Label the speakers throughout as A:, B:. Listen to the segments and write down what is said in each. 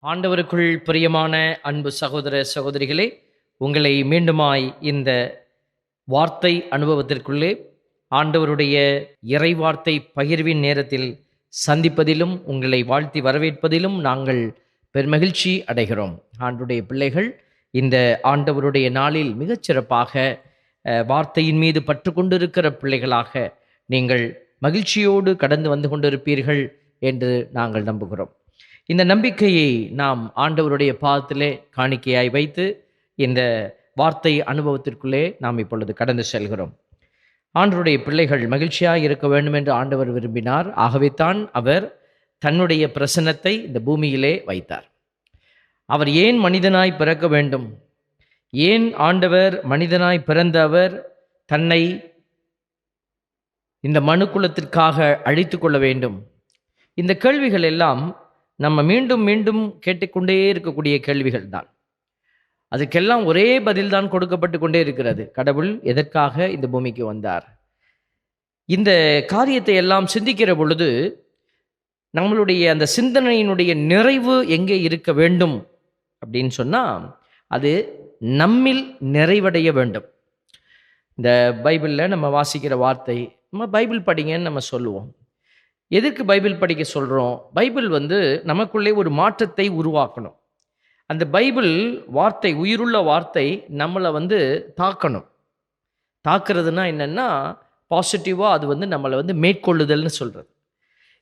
A: ஆண்டவருக்குள் பிரியமான அன்பு சகோதர சகோதரிகளே, உங்களை மீண்டுமாய் இந்த வார்த்தை அனுபவத்திற்குள்ளே ஆண்டவருடைய இறைவார்த்தை பகிர்வின் நேரத்தில் சந்திப்பதிலும் உங்களை வாழ்த்தி வரவேற்பதிலும் நாங்கள் பெருமகிழ்ச்சி அடைகிறோம். ஆண்டுடைய பிள்ளைகள் இந்த ஆண்டவருடைய நாளில் மிகச்சிறப்பாக வார்த்தையின் மீது பற்று கொண்டிருக்கிற பிள்ளைகளாக நீங்கள் மகிழ்ச்சியோடு கடந்து வந்து கொண்டிருப்பீர்கள் என்று நாங்கள் நம்புகிறோம். இந்த நம்பிக்கையை நாம் ஆண்டவருடைய பாதத்திலே காணிக்கையாய் வைத்து இந்த வார்த்தை அனுபவத்திற்குள்ளே நாம் இப்பொழுது கடந்து செல்கிறோம். ஆண்டவருடைய பிள்ளைகள் மகிழ்ச்சியாக இருக்க வேண்டும் என்று ஆண்டவர் விரும்பினார். ஆகவே தான் அவர் தன்னுடைய பிரசன்னத்தை இந்த பூமியிலே வைத்தார். அவர் ஏன் மனிதனாய் பிறக்க வேண்டும்? ஏன் ஆண்டவர் மனிதனாய் பிறந்த அவர் தன்னை இந்த மனுக்குலத்திற்காக அழித்து கொள்ள வேண்டும்? இந்த கேள்விகள் எல்லாம் நம்ம மீண்டும் மீண்டும் கேட்டுக்கொண்டே இருக்கக்கூடிய கேள்விகள் தான். அதுக்கெல்லாம் ஒரே பதில் தான் கொடுக்கப்பட்டு கொண்டே இருக்கிறது. கடவுள் எதற்காக இந்த பூமிக்கு வந்தார்? இந்த காரியத்தை எல்லாம் சிந்திக்கிற பொழுது நம்மளுடைய அந்த சிந்தனையினுடைய நிறைவு எங்கே இருக்க வேண்டும் அப்படின்னு சொன்னால், அது நம்மில் நிறைவடைய வேண்டும். இந்த பைபிளில் நம்ம வாசிக்கிற வார்த்தை, நம்ம பைபிள் படிங்கன்னு நம்ம சொல்லுவோம். எதற்கு பைபிள் படிக்க சொல்கிறோம்? பைபிள் நமக்குள்ளே ஒரு மாற்றத்தை உருவாக்கணும். அந்த பைபிள் வார்த்தை, உயிருள்ள வார்த்தை நம்மளை தாக்கணும். தாக்குறதுனா என்னென்னா, பாசிட்டிவாக அது நம்மளை மேற்கொள்ளுதல்னு சொல்கிறது.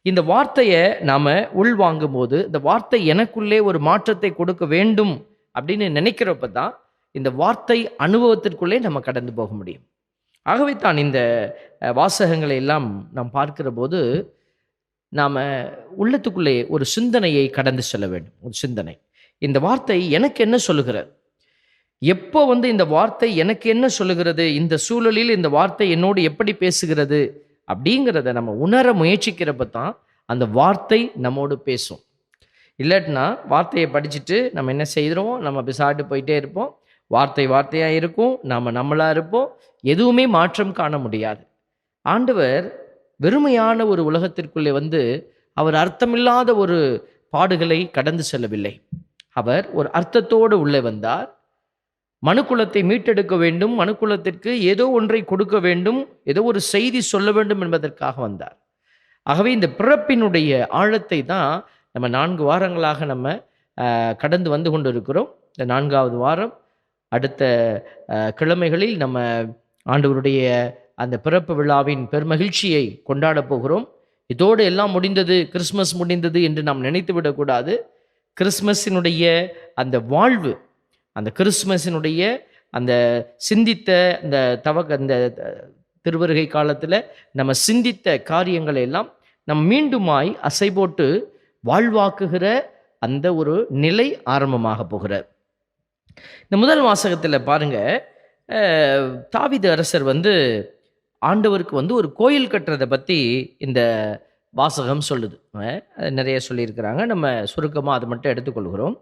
A: இந்த வார்த்தையை நாம் உள்வாங்கும் போது, இந்த வார்த்தை எனக்குள்ளே ஒரு மாற்றத்தை கொடுக்க வேண்டும் அப்படின்னு நினைக்கிறப்ப தான் இந்த வார்த்தை அனுபவத்திற்குள்ளே நம்ம கடந்து போக முடியும். ஆகவே தான் இந்த வாசகங்களை எல்லாம் நாம் பார்க்கிற போது நாம் உள்ளத்துக்குள்ளே ஒரு சிந்தனையை கடந்து செல்ல வேண்டும். ஒரு சிந்தனை, இந்த வார்த்தை எனக்கு என்ன சொல்லுகிறது? எப்போ இந்த வார்த்தை எனக்கு என்ன சொல்லுகிறது? இந்த சூழலில் இந்த வார்த்தை என்னோடு எப்படி பேசுகிறது அப்படிங்கிறத நம்ம உணர முயற்சிக்கிறப்ப தான் அந்த வார்த்தை நம்மோடு பேசும். இல்லாட்டினா வார்த்தையை படிச்சுட்டு நம்ம என்ன செய்கிறோம்? நம்ம பிசாட்டு போயிட்டே இருப்போம். வார்த்தை வார்த்தையாக இருக்கும், நாம் நம்மளாக இருப்போம். எதுவுமே மாற்றம் காண முடியாது. ஆண்டவர் வெறுமையான ஒரு உலகத்திற்குள்ளே அவர் அர்த்தமில்லாத ஒரு பாடுகளை கடந்து செல்லவில்லை. அவர் ஒரு அர்த்தத்தோடு உள்ளே வந்தார். மனுக்குலத்தை மீட்டெடுக்க வேண்டும், மனுக்குலத்திற்கு ஏதோ ஒன்றை கொடுக்க வேண்டும், ஏதோ ஒரு செய்தி சொல்ல வேண்டும் என்பதற்காக வந்தார். ஆகவே இந்த பிறப்பினுடைய ஆழத்தை தான் நம்ம 4 வாரங்களாக நம்ம கடந்து வந்து கொண்டு இருக்கிறோம். இந்த 4வது வாரம் அடுத்த கிழமைகளில் நம்ம ஆண்டவருடைய அந்த பிறப்பு விழாவின் பெருமகிழ்ச்சியை கொண்டாட போகிறோம். இதோடு எல்லாம் முடிந்தது, கிறிஸ்மஸ் முடிந்தது என்று நாம் நினைத்து விடக்கூடாது. கிறிஸ்மஸினுடைய அந்த வாழ்வு, அந்த கிறிஸ்மஸினுடைய அந்த சிந்தித்த அந்த திருவருகை காலத்தில் நம்ம சிந்தித்த காரியங்களை எல்லாம் நம் மீண்டுமாய் அசை போட்டு வாழ்வாக்குகிற அந்த ஒரு நிலை ஆரம்பமாக போகிறார். இந்த முதல் வாசகத்தில் பாருங்க, தாவீது அரசர் ஆண்டவருக்கு ஒரு கோயில் கட்டுறதை பற்றி இந்த வாசகம் சொல்லுது. நிறைய சொல்லியிருக்கிறாங்க, நம்ம சுருக்கமாக அதை மட்டும் எடுத்துக்கொள்கிறோம்.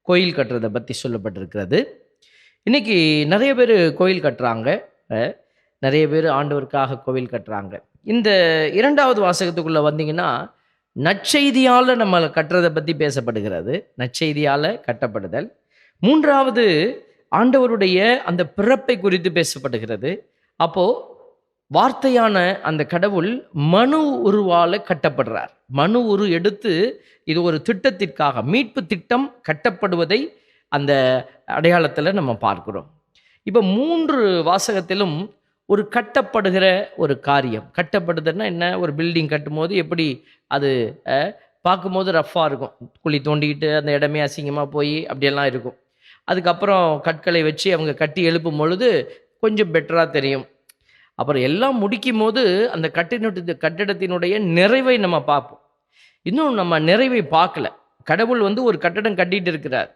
A: கோயில் கட்டுறதை பற்றி சொல்லப்பட்டிருக்கிறது. இன்றைக்கி நிறைய பேர் கோயில் கட்டுறாங்க, நிறைய பேர் ஆண்டவருக்காக கோவில் கட்டுறாங்க. இந்த 2வது வாசகத்துக்குள்ளே வந்தீங்கன்னா, நற்செய்தியால் நம்ம கட்டுறதை பற்றி பேசப்படுகிறது, நற்செய்தியால் கட்டப்படுதல். 3வது ஆண்டவருடைய அந்த பிறப்பை குறித்து பேசப்படுகிறது. அப்போது வார்த்தையான அந்த கடவுள் மனு உருவால் கட்டப்படுறார். மனு உரு எடுத்து இது ஒரு திட்டத்திற்காக, மீட்பு திட்டம் கட்டப்படுவதை அந்த அடையாளத்தில் நம்ம பார்க்கிறோம். இப்போ 3 வாசகத்திலும் ஒரு கட்டப்படுகிற ஒரு காரியம். கட்டப்படுதுன்னா என்ன? ஒரு பில்டிங் கட்டும்போது எப்படி அது பார்க்கும்போது ரஃப்பாக இருக்கும், குழி தோண்டிக்கிட்டு அந்த இடமே அசிங்கமாக போய் அப்படியெல்லாம் இருக்கும். அதுக்கப்புறம் கற்களை வச்சு அவங்க கட்டி எழுப்பும் பொழுது கொஞ்சம் பெட்டராக தெரியும். அப்புறம் எல்லாம் முடிக்கும் போது அந்த கட்டிடத்தினுடைய நிறைவை நம்ம பார்ப்போம். இன்னும் நம்ம நிறைவை பார்க்கல. கடவுள் ஒரு கட்டடம் கட்டிட்டு இருக்கிறார்.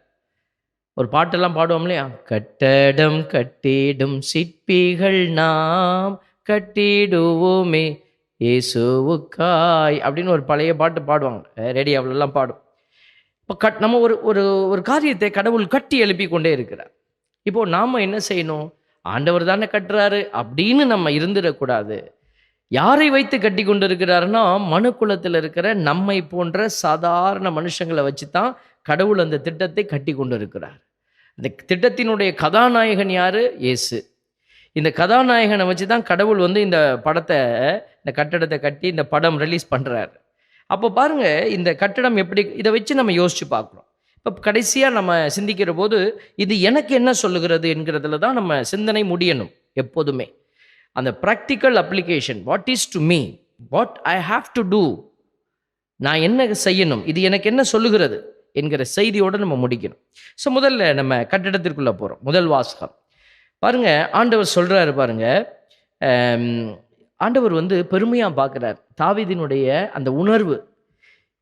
A: ஒரு பாட்டெல்லாம் பாடுவோம் இல்லையா? கட்டடம் கட்டிடும் சிற்பிகள் நாம் கட்டிடுவோமே இயேசுவுக்காய் அப்படின்னு ஒரு பழைய பாட்டு பாடுவாங்க, ரேடியோவிலலாம் பாடும். இப்போ நம்ம ஒரு காரியத்தை கடவுள் கட்டி எழுப்பி கொண்டே இருக்கிறார். இப்போது நாம் என்ன செய்யணும்? ஆண்டவர் தானே கட்டுறாரு அப்படின்னு நம்ம இருந்துடக்கூடாது. யாரை வைத்து கட்டி கொண்டிருக்கிறாருன்னா, மனுக்குலத்தில் இருக்கிற நம்மை போன்ற சாதாரண மனுஷங்களை வச்சு தான் கடவுள் அந்த திட்டத்தை கட்டி கொண்டிருக்கிறார். இந்த திட்டத்தினுடைய கதாநாயகன் யாரு? இயேசு. இந்த கதாநாயகனை வச்சு தான் கடவுள் வந்து இந்த படத்தை, இந்த கட்டடத்தை கட்டி இந்த படம் ரிலீஸ் பண்ணுறாரு. அப்போ பாருங்க, இந்த கட்டடம் எப்படி, இதை வச்சு நம்ம யோசிச்சு பார்க்குறோம். இப்போ கடைசியாக நம்ம சிந்திக்கிற போது இது எனக்கு என்ன சொல்லுகிறது என்கிறதுல தான் நம்ம சிந்தனை முடியணும் எப்போதுமே. அந்த practical application, what is to me, what I have to do, நான் என்ன செய்யணும், இது எனக்கு என்ன சொல்லுகிறது என்கிற செய்தியோடு நம்ம முடிக்கணும். ஸோ முதல்ல நம்ம கட்டிடத்திற்குள்ளே போகிறோம். முதல் வாசகம் பாருங்க, ஆண்டவர் சொல்கிறாரு பாருங்க. ஆண்டவர் வந்து பெருமையாக பார்க்குறார் தாவீதினுடைய அந்த உணர்வு.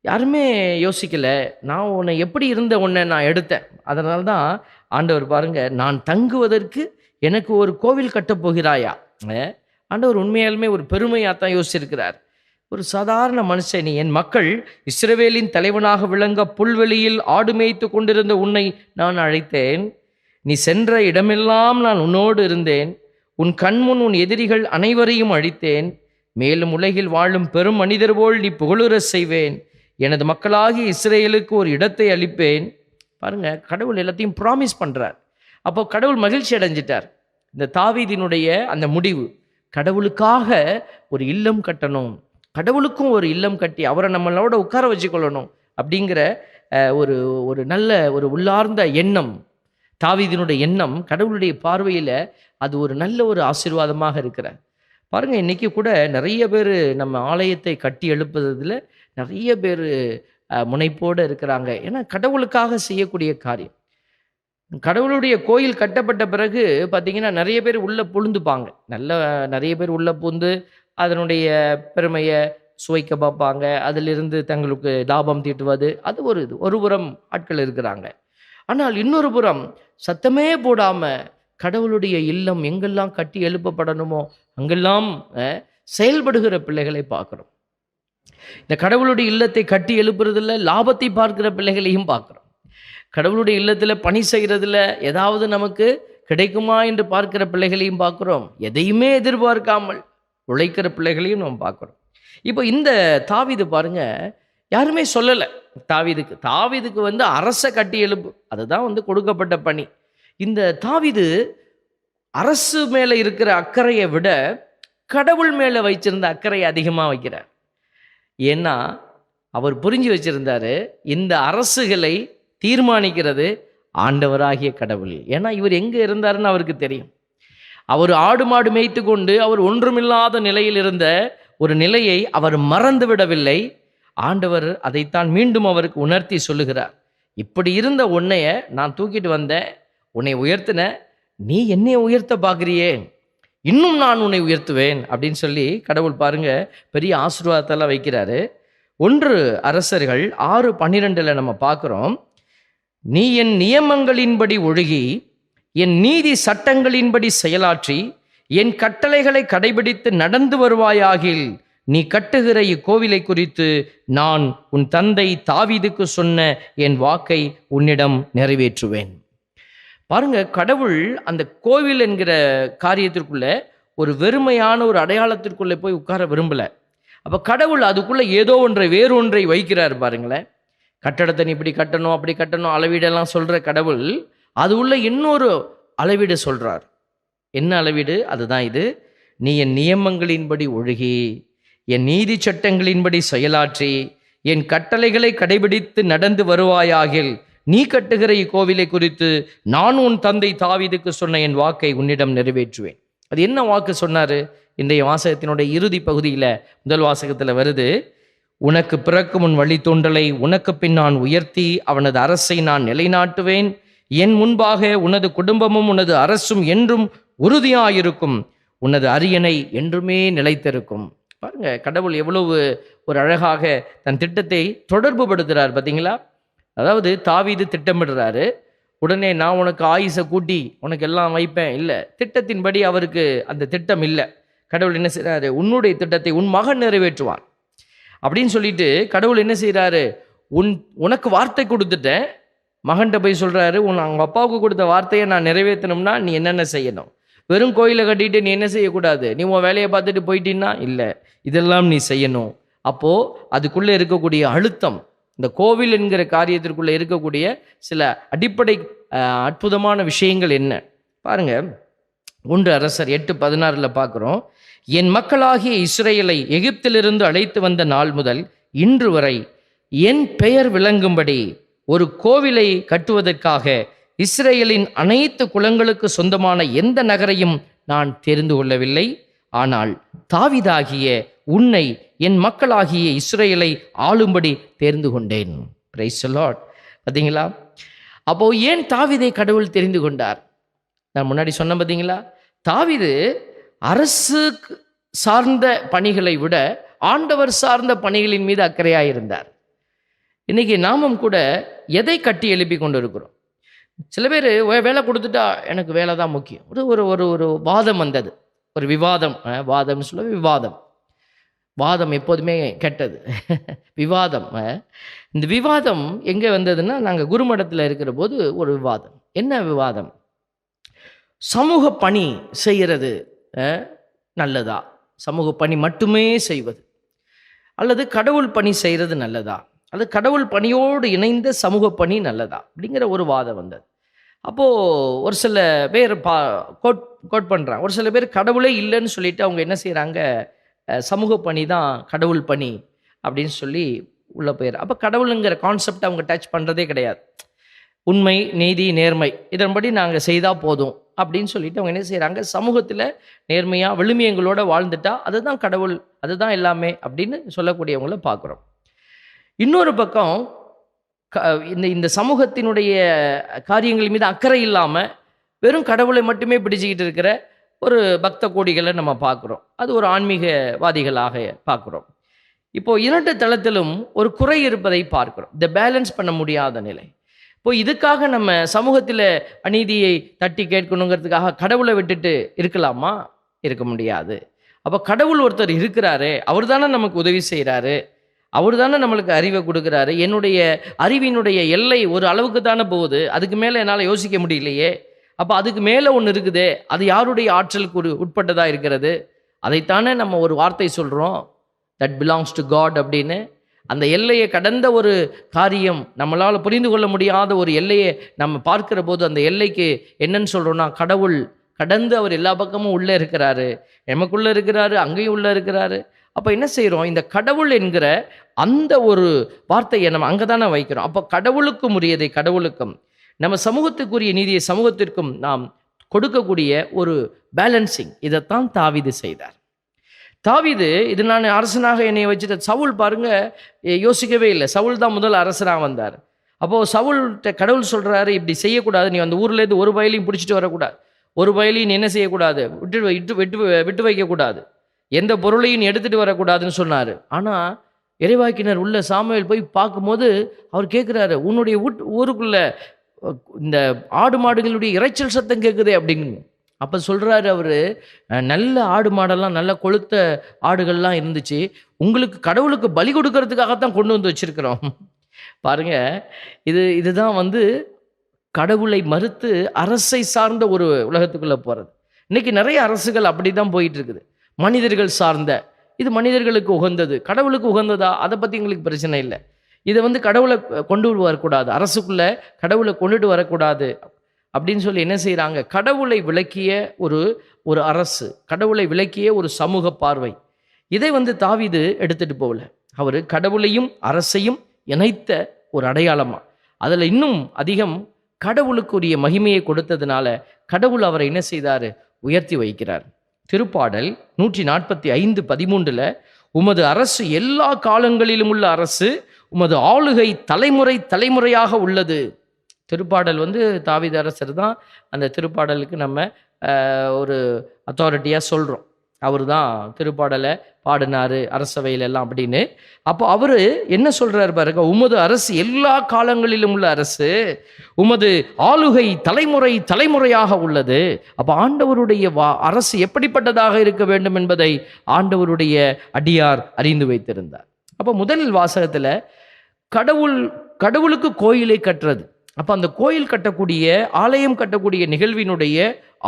A: யாருமே யோசிக்கலை, நான் உன்னை எப்படி இருந்த உன்னை நான் எடுத்தேன். அதனால தான் ஆண்டவர் பாருங்க, நான் தங்குவதற்கு எனக்கு ஒரு கோவில் கட்டப் போகிறாயா. ஆண்டவர் உண்மையாலுமே ஒரு பெருமையாக தான் யோசிச்சிருக்கிறார். ஒரு சாதாரண மனுஷன், நீ என் மக்கள் இஸ்ரவேலின் தலைவனாக விளங்க புல்வெளியில் ஆடு மேய்த்து கொண்டிருந்த உன்னை நான் அழைத்தேன். நீ சென்ற இடமெல்லாம் நான் உன்னோடு இருந்தேன். உன் கண்முன் உன் எதிரிகள் அனைவரையும் அழித்தேன். மேலும் உலகில் வாழும் பெரும் மனிதர் போல் நீ புகழுற செய்வேன். எனது மக்களாகிய இஸ்ரேலுக்கு ஒரு இடத்தை அளிப்பேன். பாருங்க, கடவுள் எல்லாத்தையும் ப்ராமிஸ் பண்ணுறார். அப்போ கடவுள் மகிழ்ச்சி அடைஞ்சிட்டார். இந்த தாவீதினுடைய அந்த முடிவு, கடவுளுக்காக ஒரு இல்லம் கட்டணும், கடவுளுக்கும் ஒரு இல்லம் கட்டி அவரை நம்மளோட உட்கார வச்சுக்கொள்ளணும் அப்படிங்கிற ஒரு ஒரு நல்ல ஒரு உள்ளார்ந்த எண்ணம், தாவீதினுடைய எண்ணம் கடவுளுடைய பார்வையில் அது ஒரு நல்ல ஒரு ஆசீர்வாதமாக இருக்கிறார். பாருங்கள், இன்றைக்கி கூட நிறைய பேர் நம்ம ஆலயத்தை கட்டி எழுப்புறதுல நிறைய பேர் முனைப்போடு இருக்கிறாங்க. ஏன்னா கடவுளுக்காக செய்யக்கூடிய காரியம். கடவுளுடைய கோயில் கட்டப்பட்ட பிறகு பார்த்திங்கன்னா நிறைய பேர் உள்ளே புழுந்துப்பாங்க. நிறைய பேர் உள்ளே புகுந்து அதனுடைய பெருமையை சுவைக்க பார்ப்பாங்க. அதிலிருந்து தங்களுக்கு லாபம் தீட்டுவது, அது ஒரு புறம் ஆட்கள் இருக்கிறாங்க. ஆனால் இன்னொரு புறம் சத்தமே போடாமல் கடவுளுடைய இல்லம் எங்கெல்லாம் கட்டி எழுப்பப்படணுமோ அங்கெல்லாம் செயல்படுகிற பிள்ளைகளை பார்க்குறோம். இந்த கடவுளுடைய இல்லத்தை கட்டி எழுப்புறதில் லாபத்தை பார்க்கிற பிள்ளைகளையும் பார்க்குறோம். கடவுளுடைய இல்லத்தில் பணி செய்கிறதுல ஏதாவது நமக்கு கிடைக்குமா என்று பார்க்கிற பிள்ளைகளையும் பார்க்குறோம். எதையுமே எதிர்பார்க்காமல் உழைக்கிற பிள்ளைகளையும் நம்ம பார்க்குறோம். இப்போ இந்த தாவீது பாருங்க, யாருமே சொல்லலை தாவீதுக்கு வந்து அரசை கட்டி எழுப்பு, அதுதான் வந்து கொடுக்கப்பட்ட பணி. இந்த தாவீது அரசு மேலே இருக்கிற அக்கறையை விட கடவுள் மேலே வைச்சிருந்த அக்கறையை அதிகமாக வைக்கிறார். ஏன்னா அவர் புரிஞ்சு வச்சிருந்தாரு, இந்த அரசுகளை தீர்மானிக்கிறது ஆண்டவராகிய கடவுள். ஏன்னா இவர் எங்கே இருந்தாருன்னு அவருக்கு தெரியும். அவர் ஆடு மாடு மேய்த்து கொண்டு அவர் ஒன்றுமில்லாத நிலையில் இருந்த ஒரு நிலையை அவர் மறந்து விடவில்லை. ஆண்டவர் அதைத்தான் மீண்டும் அவருக்கு உணர்த்தி சொல்லுகிறார். இப்படி இருந்த உன்னைய நான் தூக்கிட்டு வந்தேன், உன்னை உயர்த்தின, நீ என்னை உயர்த்த பார்க்குறியே, இன்னும் நான் உன்னை உயர்த்துவேன் அப்படின்னு சொல்லி கடவுள் பாருங்க பெரிய ஆசீர்வாதத்தெல்லாம் வைக்கிறாரு. 1 அரசர்கள் 6:12 நம்ம பார்க்குறோம். நீ என் நியமங்களின்படி ஒழுகி என் நீதி சட்டங்களின்படி செயலாற்றி என் கட்டளைகளை கடைபிடித்து நடந்து வருவாயாகில் நீ கட்டுகிற இக்கோவிலை குறித்து நான் உன் தந்தை தாவீதுக்கு சொன்ன என் வாக்கை உன்னிடம் நிறைவேற்றுவேன். பாருங்க, கடவுள் அந்த கோவில் என்கிற காரியத்திற்குள்ள ஒரு வெறுமையான ஒரு அடையாளத்திற்குள்ளே போய் உட்கார விரும்பல. அப்போ கடவுள் அதுக்குள்ள ஏதோ வேறொன்றை வைக்கிறார். பாருங்களேன், கட்டடத்தை இப்படி கட்டணும் அப்படி கட்டணும் அளவீடெல்லாம் சொல்ற கடவுள் அது உள்ள இன்னொரு அளவீடு சொல்றார். என்ன அளவீடு? அதுதான் இது. நீ என் நியமங்களின்படி ஒழுகி என் நீதி சட்டங்களின்படி செயலாற்றி என் கட்டளைகளை கடைபிடித்து நடந்து வருவாயாகில் நீ கட்டுகிற இக்கோவிலை குறித்து நான் உன் தந்தை தாவீதுக்கு சொன்ன என் வாக்கை உன்னிடம் நிறைவேற்றுவேன். அது என்ன வாக்கு சொன்னாரு? இன்றைய வாசகத்தினுடைய இறுதி பகுதியில் முதல் வாசகத்தில் வருது, உனக்கு பிறக்கும் உன் வழித்தோன்றலை உனக்கு பின் நான் உயர்த்தி அவனது அரசை நான் நிலைநாட்டுவேன். என் முன்பாக உனது குடும்பமும் உனது அரசும் என்றும் உறுதியாயிருக்கும். உனது அரியணை என்றுமே நிலைத்திருக்கும். பாருங்க, கடவுள் எவ்வளவு ஒரு அழகாக தன் திட்டத்தை தொடர்பு படுத்துறார் பார்த்தீங்களா? அதாவது தாவீது திட்டமிடுறாரு, உடனே நான் உனக்கு ஆயுசை கூட்டி உனக்கு எல்லாம் வைப்பேன். இல்லை, திட்டத்தின்படி அவருக்கு அந்த திட்டம் இல்லை. கடவுள் என்ன செய்கிறாரு? உன்னுடைய திட்டத்தை உன் மகன் நிறைவேற்றுவான் அப்படின்னு சொல்லிட்டு கடவுள் என்ன செய்கிறாரு? உனக்கு வார்த்தை கொடுத்துட்டேன், மகன்கிட்ட போய் சொல்கிறாரு, அவங்க அப்பாவுக்கு கொடுத்த வார்த்தையை நான் நிறைவேற்றணும்னா நீ என்னென்ன செய்யணும்? வெறும் கோயிலை கட்டிட்டு நீ என்ன செய்யக்கூடாது, நீ உன் வேலையை பார்த்துட்டு போயிட்டீன்னா இல்லை, இதெல்லாம் நீ செய்யணும். அப்போது அதுக்குள்ளே இருக்கக்கூடிய அழுத்தம், இந்த கோவில் என்கிற காரியத்திற்குள்ளே இருக்கக்கூடிய சில அடிப்படை அற்புதமான விஷயங்கள் என்ன பாருங்க. 1 அரசர் 8:16 பார்க்குறோம். என் மக்களாகிய இஸ்ரவேலை எகிப்திலிருந்து அழைத்து வந்த நாள் முதல் இன்று வரை என் பெயர் விளங்கும்படி ஒரு கோவிலை கட்டுவதற்காக இஸ்ரேலின் அனைத்து குலங்களுக்கு சொந்தமான எந்த நகரையும் நான் தெரிந்து கொள்ளவில்லை. ஆனால் தாவீதாகிய உன்னை என் மக்களாகிய இஸ்ரேலை ஆளும்படி தேர்ந்து கொண்டேன். Praise the Lord. பார்த்தீங்களா? அப்போ ஏன் தாவீதை கடவுள் தெரிந்து கொண்டார்? நான் முன்னாடி சொன்ன பார்த்தீங்களா, தாவீது அரசு சார்ந்த பணிகளை விட ஆண்டவர் சார்ந்த பணிகளின் மீது அக்கறையாக இருந்தார். இன்னைக்கு நாமும் கூட எதை கட்டி எழுப்பி கொண்டு இருக்கிறோம்? சில பேர் வேலை கொடுத்துட்டா எனக்கு வேலை தான் முக்கியம். ஒரு ஒரு ஒரு வாதம் வந்தது, ஒரு விவாதம். வாதம்னு சொல்ல, விவாதம். வாதம் எப்போதுமே கெட்டது. விவாதம், இந்த விவாதம் எங்கே வந்ததுன்னா, நாங்கள் குருமடத்தில் இருக்கிற போது ஒரு விவாதம். என்ன விவாதம்? சமூக பணி செய்கிறது நல்லதா, சமூக பணி மட்டுமே செய்வது, அல்லது கடவுள் பணி செய்கிறது நல்லதா, அல்லது கடவுள் பணியோடு இணைந்த சமூக பணி நல்லதா அப்படிங்கிற ஒரு வாதம் வந்தது. அப்போது ஒரு சில பேர் கோட் பண்ணுறாங்க, ஒரு சில பேர் கடவுளே இல்லைன்னு சொல்லிட்டு அவங்க என்ன செய்கிறாங்க, சமூக பணி தான் கடவுள் பணி அப்படின்னு சொல்லி உள்ள போயிடுற. அப்போ கடவுளுங்கிற கான்செப்ட் அவங்க டச் பண்ணுறதே கிடையாது. உண்மை, நீதி, நேர்மை இதன்படி நாங்கள் செய்தால் போதும் அப்படின்னு சொல்லிட்டு அவங்க என்ன செய்கிறாங்க, சமூகத்தில் நேர்மையாக விழுமியங்களோடு வாழ்ந்துட்டா அதுதான் கடவுள், அதுதான் எல்லாமே அப்படின்னு சொல்லக்கூடியவங்கள பார்க்குறோம். இன்னொரு பக்கம் இந்த சமூகத்தினுடைய காரியங்கள் மீது அக்கறை இல்லாமல் வெறும் கடவுளை மட்டுமே பிடிச்சிக்கிட்டு இருக்கிற ஒரு பக்த கோடிகளை நம்ம பார்க்குறோம். அது ஒரு ஆன்மீகவாதிகளாக பார்க்குறோம். இப்போது 2 தளத்திலும் ஒரு குறை இருப்பதை பார்க்குறோம். இதை பேலன்ஸ் பண்ண முடியாத நிலை. இப்போ இதுக்காக நம்ம சமூகத்தில் அநீதியை தட்டி கேட்கணுங்கிறதுக்காக கடவுளை விட்டுட்டு இருக்கலாமா? இருக்க முடியாது. அப்போ கடவுள் ஒருத்தர் இருக்கிறாரு, அவர் தானே நமக்கு உதவி செய்கிறாரு, அவர் தானே நம்மளுக்கு அறிவை கொடுக்குறாரு. என்னுடைய அறிவினுடைய எல்லை ஒரு அளவுக்கு தானே போகுது, அதுக்கு மேலே என்னால் யோசிக்க முடியலையே. அப்போ அதுக்கு மேலே ஒன்று இருக்குதே, அது யாருடைய ஆற்றலுக்கு உட்பட்டதாக இருக்கிறது? அதைத்தானே நம்ம ஒரு வார்த்தை சொல்கிறோம், தட் பிலாங்ஸ் டு காட் அப்படின்னு. அந்த எல்லையை கடந்த ஒரு காரியம், நம்மளால் புரிந்து கொள்ள முடியாத ஒரு எல்லையை நம்ம பார்க்கிற போது அந்த எல்லைக்கு என்னன்னு சொல்கிறோன்னா, கடவுள் கடந்து அவர் எல்லா பக்கமும் உள்ளே இருக்கிறாரு, எமக்குள்ளே இருக்கிறாரு, அங்கேயும் உள்ளே இருக்கிறாரு. அப்போ என்ன செய்கிறோம், இந்த கடவுள் என்கிற அந்த ஒரு வார்த்தையை நம்ம அங்கே தானே வைக்கிறோம். அப்போ கடவுளுக்கும் உரியதை கடவுளுக்கும், நம்ம சமூகத்துக்குரிய நீதியை சமூகத்திற்கும் நாம் கொடுக்கக்கூடிய ஒரு பேலன்சிங், இதைத்தான் தாவீது செய்தார். தாவீது, இது நான் அரசனாக என்னை வச்சுட்டு, சவுல் பாருங்க யோசிக்கவே இல்லை, சவுல் தான் முதல் அரசனாக வந்தார். அப்போது சவுல்கிட்ட கடவுள் சொல்கிறாரு, இப்படி செய்யக்கூடாது, நீ அந்த ஊர்லேருந்து ஒரு வயலையும் பிடிச்சிட்டு வரக்கூடாது, ஒரு வயலையும் நீ என்ன செய்யக்கூடாது, விட்டு வைக்கக்கூடாது, எந்த பொருளையும் நீ எடுத்துகிட்டு வரக்கூடாதுன்னு சொன்னார். ஆனால் இறைவாக்கினர் உள்ள சாமுவேல் போய் பார்க்கும்போது அவர் கேட்குறாரு, உன்னுடைய ஊருக்குள்ள இந்த ஆடு மாடுகளுடைய இறைச்சல் சத்தம் கேட்குதே அப்படின்னு. அப்போ சொல்கிறாரு அவர், நல்ல ஆடு மாடெல்லாம் நல்ல கொழுத்த ஆடுகள்லாம் இருந்துச்சு, உங்களுக்கு கடவுளுக்கு பலி கொடுக்கறதுக்காகத்தான் கொண்டு வந்து வச்சிருக்கிறோம். பாருங்க, இதுதான் கடவுளை மறுத்து அரசை சார்ந்த ஒரு உலகத்துக்குள்ளே போகிறது. இன்னைக்கு நிறைய அரசுகள் அப்படி தான் போயிட்டு இருக்குது. மனிதர்கள் சார்ந்த, இது மனிதர்களுக்கு உகந்தது, கடவுளுக்கு உகந்ததா, அதை பற்றி எங்களுக்கு பிரச்சனை இல்லை. இதை கடவுளை கொண்டு வரக்கூடாது, அரசுக்குள்ளே கடவுளை கொண்டுட்டு வரக்கூடாது அப்படின்னு சொல்லி என்ன செய்கிறாங்க, கடவுளை விளக்கிய ஒரு அரசு, கடவுளை விளக்கிய ஒரு சமூக பார்வை. இதை தாவீது எடுத்துகிட்டு போகல. அவர் கடவுளையும் அரசையும் இணைத்த ஒரு அடையாளமாக, அதில் இன்னும் அதிகம் கடவுளுக்குரிய மகிமையை கொடுத்ததுனால கடவுள் அவரை என்ன செய்தார், உயர்த்தி வைக்கிறார். திருப்பாடல் 145:13 உமது அரசு எல்லா காலங்களிலும் உள்ள அரசு, உமது ஆளுகை தலைமுறை தலைமுறையாக உள்ளது. திருப்பாடல் தாவீது அரசர் தான் அந்த திருப்பாடலுக்கு நம்ம ஒரு அத்தாரிட்டியாக சொல்கிறோம். அவர் தான் திருப்பாடலை பாடினார் அரசவையில் எல்லாம் அப்படின்னு. அப்போ அவர் என்ன சொல்கிறார் பாருங்க, உமது அரசு எல்லா காலங்களிலும் உள்ள அரசு, உமது ஆளுகை தலைமுறை தலைமுறையாக உள்ளது. அப்போ ஆண்டவருடைய அரசு எப்படிப்பட்டதாக இருக்க வேண்டும் என்பதை ஆண்டவருடைய அடியார் அறிந்து வைத்திருந்தார். அப்போ முதல் வாசகத்தில் கடவுளுக்கு கோயிலை கட்டுறது, அப்போ அந்த கோயில் கட்டக்கூடிய, ஆலயம் கட்டக்கூடிய நிகழ்வினுடைய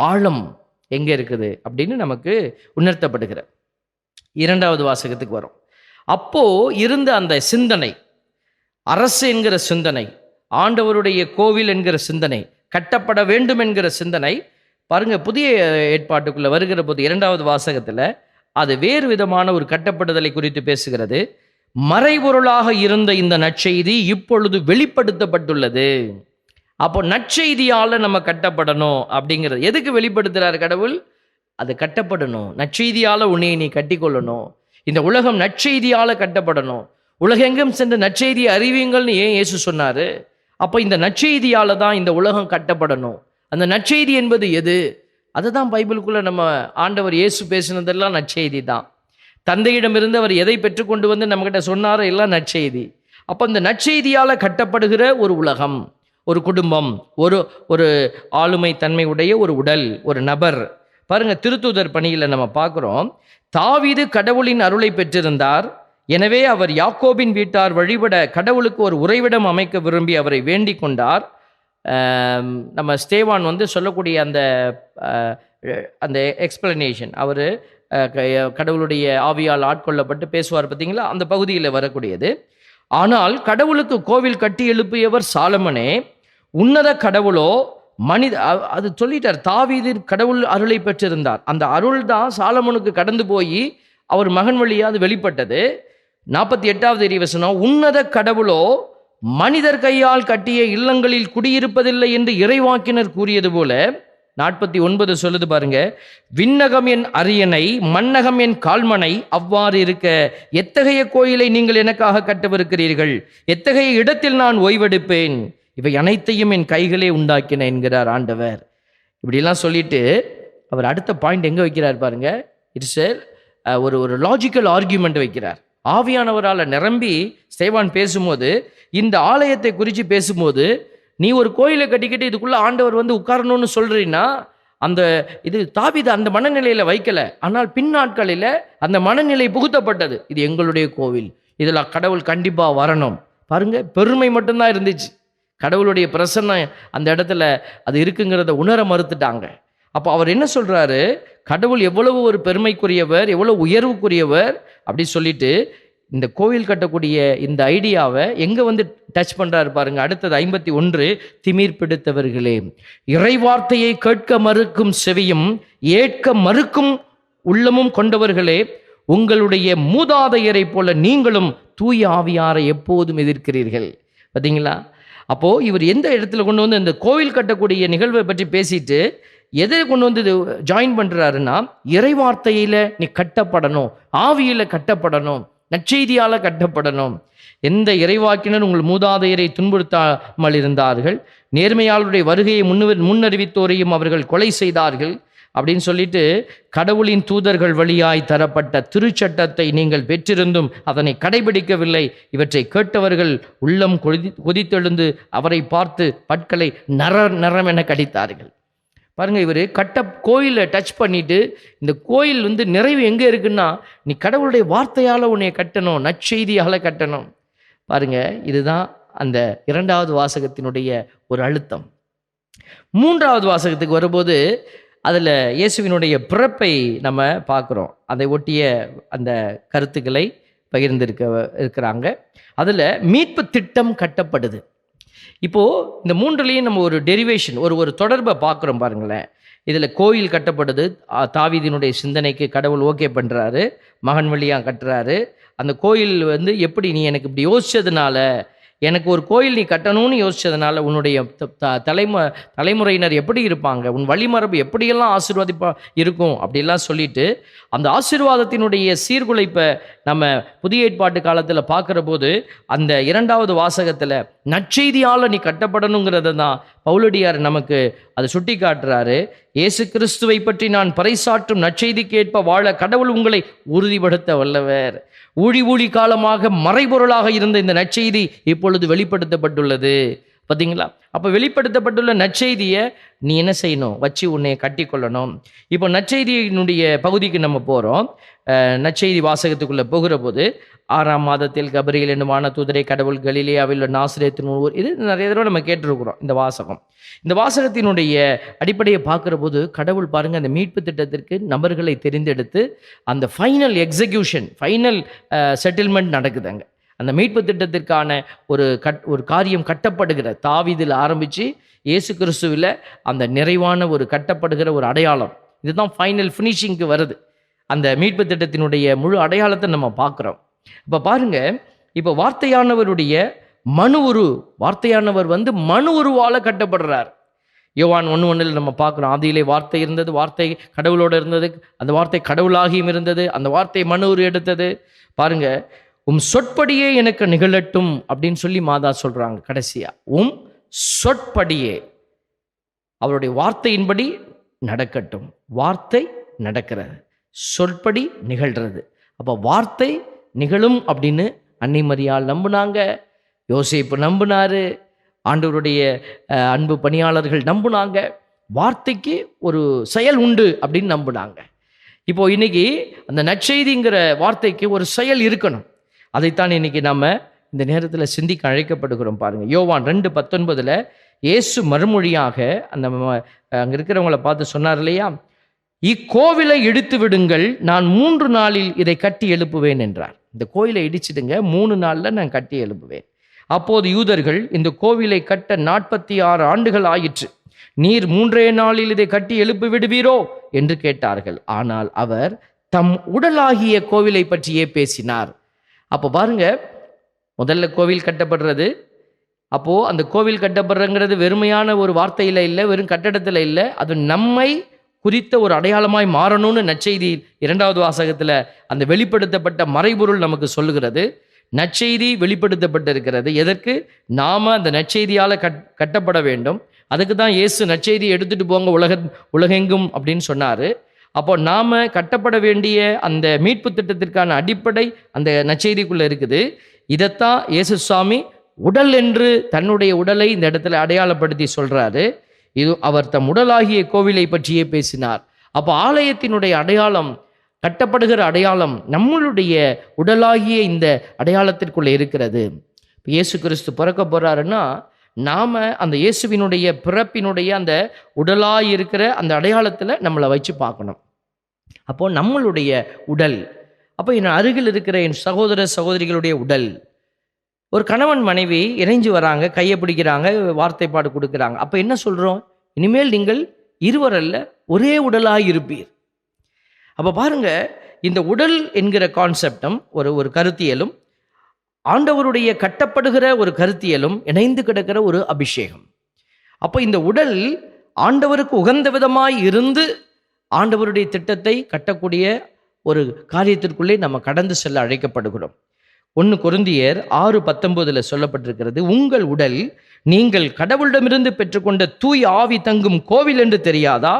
A: ஆழம், எங்கே இருக்குது அப்படின்னு நமக்கு உணர்த்தப்படுகிற. இரண்டாவது வாசகத்துக்கு வரும். அப்போ இருந்த அந்த சிந்தனை, அரசு என்கிற சிந்தனை, ஆண்டவருடைய கோவில் என்கிற சிந்தனை, கட்டப்பட வேண்டும் என்கிற சிந்தனை பாருங்க, புதிய ஏற்பாட்டுக்குள்ள வருகிற போது இரண்டாவது வாசகத்துல அது வேறு விதமான ஒரு கட்டப்படுதலை குறித்து பேசுகிறது. மறைபொருளாக இருந்த இந்த நற்செய்தி இப்பொழுது வெளிப்படுத்தப்பட்டுள்ளது. அப்போ நற்செய்தியால நம்ம கட்டப்படணும் அப்படிங்கிறது எதுக்கு வெளிப்படுத்துறாரு கடவுள்? அது கட்டப்படணும். நற்செய்தியால உன்னை நீ கட்டிக்கொள்ளணும். இந்த உலகம் நற்செய்தியால கட்டப்படணும். உலகெங்கும் சென்று நற்செய்தியை அறிவியுங்கள்னு ஏன் இயேசு சொன்னாரு? அப்போ இந்த நற்செய்தியால தான் இந்த உலகம் கட்டப்படணும். அந்த நற்செய்தி என்பது எது? அதுதான் பைபிளுக்குள்ள நம்ம ஆண்டவர் இயேசு பேசினதெல்லாம் நற்செய்தி தான். தந்தையிடமிருந்து அவர் எதை பெற்றுக்கொண்டு வந்து நம்மகிட்ட சொன்னாரோ எல்லாம் நற்செய்தி. அப்போ இந்த நற்செய்தியால கட்டப்படுகிற ஒரு உலகம், ஒரு குடும்பம், ஒரு ஆளுமை தன்மை உடைய ஒரு உடல், ஒரு நபர். பாருங்க, திருத்தூதர் பணியில் நம்ம பார்க்குறோம், தாவீது கடவுளின் அருளை பெற்றிருந்தார். எனவே அவர் யாக்கோபின் வீட்டார் வழிபட கடவுளுக்கு ஒரு உறைவிடம் அமைக்க விரும்பி அவரை வேண்டிக் கொண்டார். நம்ம ஸ்தேவான் வந்து சொல்லக்கூடிய அந்த எக்ஸ்பிளனேஷன், அவர் கடவுளுடைய ஆவியால் ஆட்கொள்ளப்பட்டு பேசுவார் பார்த்தீங்களா, அந்த பகுதியில் வரக்கூடியது. ஆனால் கடவுளுக்கு கோவில் கட்டி எழுப்பியவர் சாலமனே, உன்னத கடவுளோ மனித, அது சொல்லிட்டார். தாவீது கடவுள் அருளை பெற்றிருந்தார். அந்த அருள் தான் சாலமனுக்கு கடந்து போய் அவர் மகன் வழியாக அது வெளிப்பட்டது. 48வது இறைவசனம், உன்னத கடவுளோ மனிதர் கையால் கட்டிய இல்லங்களில் குடியிருப்பதில்லை என்று இறைவாக்கினர் கூறியது போல 49 சொல்லுது பாருங்க, விண்ணகம் என் அரியணை, மண்ணகம் என் கால்மனை, அவ்வாறு இருக்க எத்தகைய கோயிலை நீங்கள் எனக்காக கட்டவிருக்கிறீர்கள்? எத்தகைய இடத்தில் நான் ஓய்வெடுப்பேன்? இவை அனைத்தையும் என் கைகளே உண்டாக்கின என்கிறார் ஆண்டவர். இப்படிலாம் சொல்லிட்டு அவர் அடுத்த பாயிண்ட் எங்கே வைக்கிறார் பாருங்க. இட்ஸ் ஒரு லாஜிக்கல் ஆர்கியூமெண்ட் வைக்கிறார். ஆவியானவரால் நிரம்பி ஸ்தேவான் பேசும்போது, இந்த ஆலயத்தை குறித்து பேசும்போது, நீ ஒரு கோயிலை கட்டிக்கிட்டு இதுக்குள்ள ஆண்டவர் வந்து உட்காரணும்னு சொல்றீன்னா, இது தாவீது அந்த மனநிலையில வைக்கல. ஆனால் பின்னாட்களில் அந்த மனநிலை புகுத்தப்பட்டது. இது எங்களுடைய கோவில், இதில் கடவுள் கண்டிப்பா வரணும். பாருங்க, பெருமை மட்டும்தான் இருந்துச்சு. கடவுளுடைய பிரசன்னம் அந்த இடத்துல அது இருக்குங்கிறத உணர மறுத்துட்டாங்க. அப்போ அவர் என்ன சொல்றாரு? கடவுள் எவ்வளவு ஒரு பெருமைக்குரியவர், எவ்வளவு உயர்வுக்குரியவர் அப்படி சொல்லிட்டு இந்த கோவில் கட்டக்கூடிய இந்த ஐடியாவை எங்க வந்து டச் பண்றாரு பாருங்க. அடுத்தது 51, திமிர் பிடித்தவர்களே, இறைவார்த்தையை கேட்க மறுக்கும் செவியும் ஏற்க மறுக்கும் உள்ளமும் கொண்டவர்களே, உங்களுடைய மூதாதையரை போல நீங்களும் தூய ஆவியாரை எப்போதும் எதிர்க்கிறீர்கள். பார்த்தீங்களா? அப்போ இவர் எந்த இடத்துல கொண்டு வந்து இந்த கோவில் கட்டக்கூடிய நிகழ்வை பற்றி பேசிட்டு எதை கொண்டு வந்து ஜாயின் பண்றாருன்னா, இறைவார்த்தையில நீ கட்டப்படணும், ஆவியில கட்டப்படணும், நற்செய்தியால கட்டப்படணும். எந்த இறைவாக்கினர் உங்கள் மூதாதையரை துன்புறுத்தாமல் இருந்தார்கள், நேர்மையாளருடைய வருகையை முன்னறிவித்தோரையும் அவர்கள் கொலை செய்தார்கள் அப்படின்னு சொல்லிட்டு, கடவுளின் தூதர்கள் வழியாய் தரப்பட்ட திருச்சட்டத்தை நீங்கள் பெற்றிருந்தும் அதனை கடைபிடிக்கவில்லை. இவற்றை கேட்டவர்கள் உள்ளம் கொதித்தெழுந்து அவரை பார்த்து பற்களை நரமென கடித்தார்கள். பாருங்க, இவர் கோயிலை டச் பண்ணிட்டு, இந்த கோயில் வந்து நிறைவு எங்கே இருக்குன்னா, நீ கடவுளுடைய வார்த்தையால் உன்னை கட்டணும், நற்செய்தியால் கட்டணும். பாருங்க, இதுதான் அந்த இரண்டாவது வாசகத்தினுடைய ஒரு அழுத்தம். மூன்றாவது வாசகத்துக்கு வரும்போது அதில் இயேசுவினுடைய பிறப்பை நம்ம பார்க்குறோம். அதை ஒட்டிய அந்த கருத்துக்களை இருக்கிறாங்க. அதில் மீட்பு திட்டம் கட்டப்படுது. இப்போது இந்த மூன்றுலேயும் நம்ம ஒரு டெரிவேஷன், ஒரு தொடர்பை பார்க்குறோம் பாருங்களேன். இதில் கோயில் கட்டப்படுது, தாவீதினுடைய சிந்தனைக்கு கடவுள் ஓகே பண்ணுறாரு, மகன் வழியாக கட்டுறாரு. அந்த கோயில் வந்து எப்படி, நீ எனக்கு இப்படி யோசிச்சதுனால, எனக்கு ஒரு கோயில் நீ கட்டணும்னு யோசிச்சதுனால உன்னுடைய தலைமுறையினர் எப்படி இருப்பாங்க, உன் வழிமரபு எப்படியெல்லாம் ஆசீர்வாதிப்பா இருக்கும் அப்படிலாம் சொல்லிட்டு, அந்த ஆசீர்வாதத்தினுடைய சீர்குலைப்பை நம்ம புதிய ஏற்பாட்டு காலத்தில் பார்க்குற போது அந்த இரண்டாவது வாசகத்தில் நற்செய்தியால் நீ கட்டப்படணுங்கிறத தான் பவுலடியார் நமக்கு அதை சுட்டி காட்டுறாரு. இயேசு கிறிஸ்துவை பற்றி நான் பறைசாற்றும் நற்செய்திக்கேற்ப வாழ கடவுள் உங்களை உறுதிப்படுத்த வல்லவர். ஊழி காலமாக மறைபொருளாக இருந்த இந்த நற்செய்தி இப்பொழுது வெளிப்படுத்தப்பட்டுள்ளது. பார்த்தீங்களா? அப்போ வெளிப்படுத்தப்பட்டுள்ள நற்செய்தியை நீ என்ன செய்யணும்? வச்சு உன்னை கட்டிக்கொள்ளணும். இப்போ நற்செய்தியினுடைய பகுதிக்கு நம்ம போகிறோம். நற்செய்தி வாசகத்துக்குள்ளே போகிற போது 6ஆம் மாதத்தில் கபிரியேல் என்னும் வானதூதரை கடவுள் கலிலேயாவில் உள்ள நாசரேத்தின் ஊர், இது நிறைய தடவை நம்ம கேட்டிருக்கிறோம் இந்த வாசகம். இந்த வாசகத்தினுடைய அடிப்படையை பார்க்குற போது கடவுள் பாருங்கள் அந்த மீட்பு திட்டத்திற்கு நபர்களை தெரிந்தெடுத்து அந்த ஃபைனல் எக்ஸிக்யூஷன், ஃபைனல் செட்டில்மெண்ட் நடக்குதுங்க. அந்த மீட்பு திட்டத்திற்கான ஒரு காரியம் கட்டப்படுகிற, தாவீதில் ஆரம்பித்து இயேசு கிறிஸ்துவில் அந்த நிறைவான ஒரு கட்டப்படுகிற ஒரு அடையாளம், இதுதான் ஃபைனல் ஃபினிஷிங்க்கு வருது. அந்த மீட்பு திட்டத்தினுடைய முழு அடையாளத்தை நம்ம பார்க்குறோம். இப்போ பாருங்க, இப்போ வார்த்தையானவருடைய வார்த்தையானவர் மனு உருவால் கட்டப்படுறார். யோவான் 1:1 நம்ம பார்க்குறோம், ஆதியிலே வார்த்தை இருந்தது, வார்த்தை கடவுளோடு இருந்தது, அந்த வார்த்தை கடவுளாகியும் இருந்தது, அந்த வார்த்தை மனு உரு எடுத்தது. பாருங்க, உம் சொற்படியே எனக்கு நிகழட்டும் அப்படின்னு சொல்லி மாதா சொல்றாங்க. கடைசியா உம் சொற்படியே, அவருடைய வார்த்தையின்படி நடக்கட்டும். வார்த்தை நடக்கிறது, சொற்படி நிகழ்கிறது. அப்போ வார்த்தை நிகழும் அப்படின்னு அன்னை மரியாள் நம்பினாங்க, யோசேப்பு நம்பினாரு, ஆண்டவருடைய அன்பு பணியாளர்கள் நம்பினாங்க. வார்த்தைக்கு ஒரு செயல் உண்டு அப்படின்னு நம்பினாங்க. இப்போ இன்னைக்கு அந்த நற்செய்திங்கிற வார்த்தைக்கு ஒரு செயல் இருக்கணும். அதைத்தான் இன்னைக்கு நம்ம இந்த நேரத்தில் சிந்திக்க அழைக்கப்படுகிறோம். பாருங்க, யோவான் 2:19 இயேசு மறுமொழியாக அந்த அங்கே இருக்கிறவங்களை பார்த்து சொன்னார் இல்லையா, இக்கோவிலை இடித்து விடுங்கள், நான் 3 நாளில் இதை கட்டி எழுப்புவேன் என்றார். இந்த கோயிலை இடிச்சிடுங்க, 3 நாளில் நான் கட்டி எழுப்புவேன். அப்போது யூதர்கள், இந்த கோவிலை கட்ட 46 ஆண்டுகள் ஆயிற்று, நீர் 3 நாளில் இதை கட்டி எழுப்பி விடுவீரோ என்று கேட்டார்கள். ஆனால் அவர் தம் உடலாகிய கோவிலை பற்றியே பேசினார். அப்போ பாருங்க, முதல்ல கோவில் கட்டப்படுறது. அப்போது அந்த கோவில் கட்டப்படுறங்கிறது வெறுமையான ஒரு வார்த்தையில் இல்லை, வெறும் கட்டடத்தில் இல்லை, அது நம்மை குறித்த ஒரு அடையாளமாய் மாறணும்னு நற்செய்தி 2வது வாசகத்தில் அந்த வெளிப்படுத்தப்பட்ட மறைபொருள் நமக்கு சொல்லுகிறது. நற்செய்தி வெளிப்படுத்தப்பட்டிருக்கிறது. எதற்கு? நாம் அந்த நற்செய்தியால் கட்டப்பட வேண்டும். அதுக்கு தான் இயேசு நற்செய்தி எடுத்துகிட்டு போங்க உலகெங்கும் அப்படின்னு சொன்னார். அப்போ நாம் கட்டப்பட வேண்டிய அந்த மீட்பு திட்டத்திற்கான அடிப்படை அந்த நற்செய்திக்குள்ளே இருக்குது. இதைத்தான் இயேசு சுவாமி உடல் என்று தன்னுடைய உடலை இந்த இடத்துல அடையாளப்படுத்தி சொல்கிறாரு. இது அவர் தம் உடலாகிய கோவிலை பற்றியே பேசினார். அப்போ ஆலயத்தினுடைய அடையாளம், கட்டப்படுகிற அடையாளம் நம்மளுடைய உடலாகிய இந்த அடையாளத்திற்குள்ளே இருக்கிறது. இயேசு கிறிஸ்து பிறக்க போகிறாருன்னா நாம் அந்த இயேசுவினுடைய பிறப்பினுடைய அந்த உடலாக இருக்கிற அந்த அடையாளத்தில் நம்மளை வச்சு பார்க்கணும். அப்போது நம்மளுடைய உடல், அப்போ என் அருகில் இருக்கிற என் சகோதர சகோதரிகளுடைய உடல், ஒரு கணவன் மனைவி இணைஞ்சு வராங்க, கையை பிடிக்கிறாங்க, வார்த்தைப்பாடு கொடுக்குறாங்க. அப்போ என்ன சொல்கிறோம்? இனிமேல் நீங்கள் இருவர் அல்ல, ஒரே உடலாக இருப்பீர். அப்போ பாருங்க, இந்த உடல் என்கிற கான்செப்டும் ஒரு கருத்தியலும் ஆண்டவருடைய கட்டப்படுகிற ஒரு கருத்தியலும் இணைந்து கிடக்கிற ஒரு அபிஷேகம். அப்போ இந்த உடல் ஆண்டவருக்கு உகந்த விதமாய் இருந்து ஆண்டவருடைய திட்டத்தை கட்டக்கூடிய ஒரு காரியத்திற்குள்ளே நம்ம கடந்து செல்ல அழைக்கப்படுகிறோம். 1 கொரிந்தியர் 6:19 சொல்லப்பட்டிருக்கிறது, உங்கள் உடல் நீங்கள் கடவுளிடமிருந்து பெற்றுக்கொண்ட தூய் ஆவி தங்கும் கோவில் என்று தெரியாதா?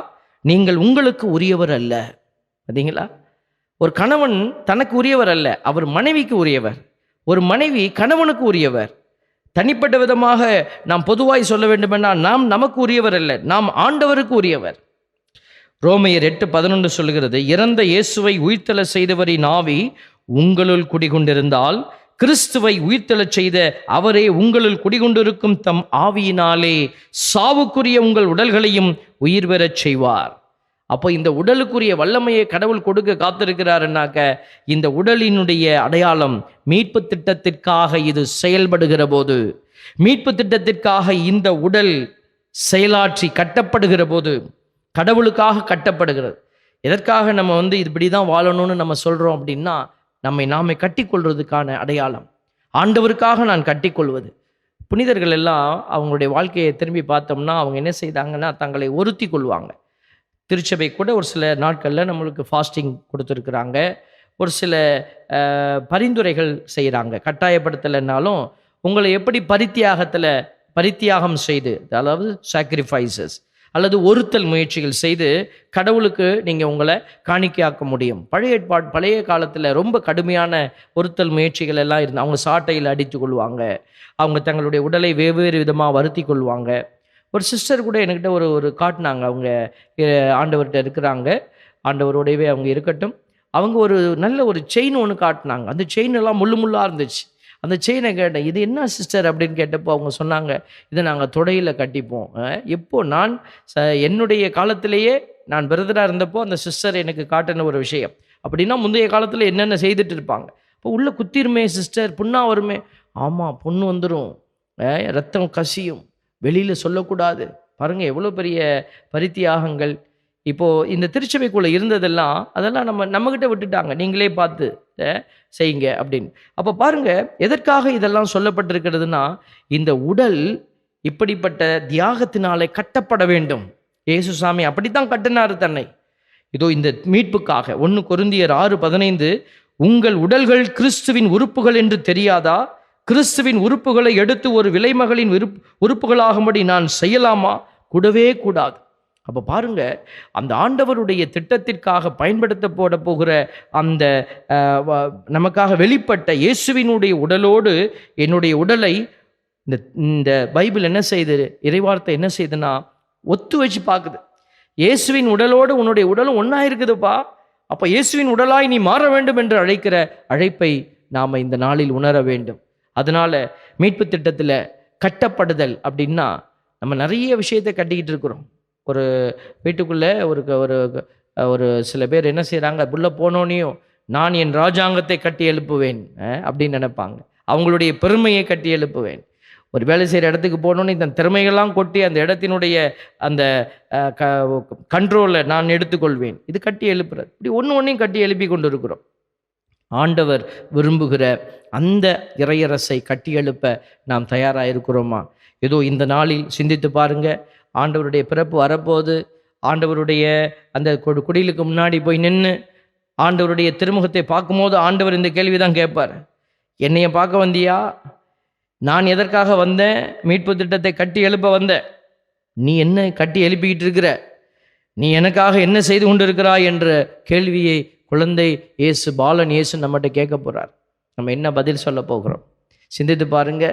A: நீங்கள் உங்களுக்கு உரியவர் அல்ல. பார்த்தீங்களா? ஒரு கணவன் தனக்கு உரியவர் அல்ல, அவர் மனைவிக்கு உரியவர். ஒரு மனைவி கணவனுக்கு உரியவர். தனிப்பட்ட விதமாக நாம் பொதுவாய் சொல்ல வேண்டுமென்றால் நாம் நமக்கு உரியவர் அல்ல, நாம் ஆண்டவருக்கு உரியவர். ரோமையர் 8:11 சொல்கிறது, இறந்த இயேசுவை உயிர்த்தெழ செய்தவரின் ஆவி உங்களுள் குடிகொண்டிருந்தால் கிறிஸ்துவை உயிர்த்தெழச் செய்த அவரே உங்களுள் குடிகொண்டிருக்கும் தம் ஆவியினாலே சாவுக்குரிய உங்கள் உடல்களையும் உயிர் பெறச் செய்வார். அப்போ இந்த உடலுக்குரிய வல்லமையை கடவுள் கொடுக்க காத்திருக்கிறாருன்னாக்க, இந்த உடலினுடைய அடையாளம் மீட்பு திட்டத்திற்காக இது செயல்படுகிற போது, மீட்பு திட்டத்திற்காக இந்த உடல் செயலாற்றி கட்டப்படுகிற போது, கடவுளுக்காக கட்டப்படுகிறது. எதற்காக நம்ம இப்படி தான் வாழணும்னு நம்ம சொல்கிறோம் அப்படின்னா, நாமே கட்டிக்கொள்வதற்கான அடையாளம். ஆண்டவருக்காக நான் கட்டிக்கொள்வது. புனிதர்கள் எல்லாம் அவங்களுடைய வாழ்க்கையை திரும்பி பார்த்தோம்னா அவங்க என்ன செய்தாங்கன்னா, தங்களை ஒருத்தி கொள்வாங்க. திருச்சபை கூட ஒரு சில நாட்களில் நம்மளுக்கு ஃபாஸ்டிங் கொடுத்துருக்குறாங்க, ஒரு சில பரிந்துரைகள் செய்கிறாங்க. கட்டாயப்படுத்தலைன்னாலும் உங்களை எப்படி பரித்தியாகம் செய்து, அதாவது சாக்ரிஃபைசஸ், அல்லது ஒருத்தல் முயற்சிகள் செய்து கடவுளுக்கு நீங்கள் உங்களை காணிக்கையாக்க முடியும். பழைய காலத்தில் ரொம்ப கடுமையான ஒருத்தல் முயற்சிகள் எல்லாம் இருந்து அவங்க சாட்டையில் அடித்து கொள்வாங்க, அவங்க தங்களுடைய உடலை வெவ்வேறு விதமாக வருத்தி கொள்வாங்க. ஒரு சிஸ்டர் கூட என்கிட்ட ஒரு காட்டினாங்க. அவங்க ஆண்டவர்கிட்ட இருக்கிறாங்க, ஆண்டவரோடையவே அவங்க இருக்கட்டும். அவங்க ஒரு நல்ல ஒரு செயின் ஒன்று காட்டினாங்க. அந்த செயின் எல்லாம் முள்ளாக இருந்துச்சு. அந்த செயினை கேட்டேன், இது என்ன சிஸ்டர் அப்படின்னு கேட்டப்போ அவங்க சொன்னாங்க, இதை நாங்கள் தொடையில் கட்டிப்போம். எப்போ நான் என்னுடைய காலத்திலேயே நான் பிரதராக இருந்தப்போ அந்த சிஸ்டர் எனக்கு காட்டின ஒரு விஷயம். அப்படின்னா முந்தைய காலத்தில் என்னென்ன செய்துட்டு இருப்பாங்க. இப்போ உள்ள குத்திருமே சிஸ்டர், புண்ணா வருமே. ஆமாம், புண்ணு வந்துடும், ரத்தம் கசியும், வெளியில் சொல்லக்கூடாது. பாருங்கள் எவ்வளோ பெரிய பரித்தியாகங்கள். இப்போது இந்த திருச்சபைக்குள்ளே இருந்ததெல்லாம் அதெல்லாம் நம்மக்கிட்ட விட்டுட்டாங்க, நீங்களே பார்த்து செய்யுங்க அப்படின்னு. அப்போ பாருங்கள் எதற்காக இதெல்லாம் சொல்லப்பட்டிருக்கிறதுனா, இந்த உடல் இப்படிப்பட்ட தியாகத்தினாலே கட்டப்பட வேண்டும். இயேசுசாமி அப்படித்தான் கட்டினார் தன்னை. இதோ இந்த மீட்புக்காக. 1 கொரிந்தியர் 6:15, உங்கள் உடல்கள் கிறிஸ்துவின் உறுப்புகள் என்று தெரியாதா? கிறிஸ்துவின் உறுப்புகளை எடுத்து ஒரு விலைமகளின் உறுப்புகளாகும்படி நான் செய்யலாமா? கூடவே கூடாது. அப்போ பாருங்க, அந்த ஆண்டவருடைய திட்டத்திற்காக பயன்படுத்தப்பட போகிற அந்த நமக்காக வெளிப்பட்ட இயேசுவினுடைய உடலோடு என்னுடைய உடலை இந்த பைபிள் என்ன செய்யுது, இறைவார்த்தை என்ன செய்யுதுன்னா ஒத்து வச்சு பார்க்குது. இயேசுவின் உடலோடு உன்னுடைய உடலும் ஒன்றா இருக்குதுப்பா. அப்போ இயேசுவின் உடலாய் நீ மாற வேண்டும் என்று அழைக்கிற அழைப்பை நாம் இந்த நாளில் உணர வேண்டும். அதனால மீட்பு திட்டத்தில் கட்டப்படுதல் அப்படின்னா நம்ம நிறைய விஷயத்தை கட்டிக்கிட்டு இருக்கிறோம். ஒரு வீட்டுக்குள்ளே ஒரு சில பேர் என்ன செய்கிறாங்க, புள்ள போனோனையும் நான் என் ராஜாங்கத்தை கட்டி எழுப்புவேன் அப்படின்னு நினைப்பாங்க. அவங்களுடைய பெருமையை கட்டி எழுப்புவேன். ஒரு வேலை செய்கிற இடத்துக்கு போனோன்னே தன் திறமைகள்லாம் கொட்டி அந்த இடத்தினுடைய அந்த கண்ட்ரோலை நான் எடுத்துக்கொள்வேன். இது கட்டி எழுப்புறது. இப்படி ஒன்றையும் கட்டி எழுப்பி கொண்டு இருக்கிறோம். ஆண்டவர் விரும்புகிற அந்த இறையரசை கட்டி எழுப்ப நாம் தயாராக இருக்கிறோமா? ஏதோ இந்த நாளில் சிந்தித்து பாருங்க. ஆண்டவருடைய பிறப்பு வரப்போது, ஆண்டவருடைய அந்த குடிலுக்கு முன்னாடி போய் நின்று ஆண்டவருடைய திருமுகத்தை பார்க்கும்போது ஆண்டவர் இந்த கேள்வி தான் கேட்பார், என்னைய பார்க்க வந்தியா? நான் எதற்காக வந்தேன்? மீட்பு திட்டத்தை கட்டி எழுப்ப வந்தேன். நீ என்ன கட்டி எழுப்பிக்கிட்டு இருக்கிற? நீ எனக்காக என்ன செய்து கொண்டு இருக்கிறாய் என்ற கேள்வியை குழந்தை இயேசு, பாலன் இயேசு நம்மகிட்ட கேட்க போகிறார். நம்ம என்ன பதில் சொல்ல போகிறோம்? சிந்தித்து பாருங்க.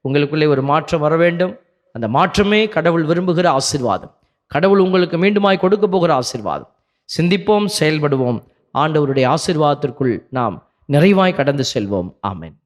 A: உங்களுக்குள்ளே ஒரு மாற்றம் வர வேண்டும். அந்த மாற்றமே கடவுள் விரும்புகிற ஆசீர்வாதம். கடவுள் உங்களுக்கு மீண்டுமாய் கொடுக்க போகிற ஆசீர்வாதம். சிந்திப்போம், செயல்படுவோம். ஆண்டவருடைய ஆசீர்வாதத்திற்குள் நாம் நிறைவாய் கடந்து செல்வோம். ஆமென்.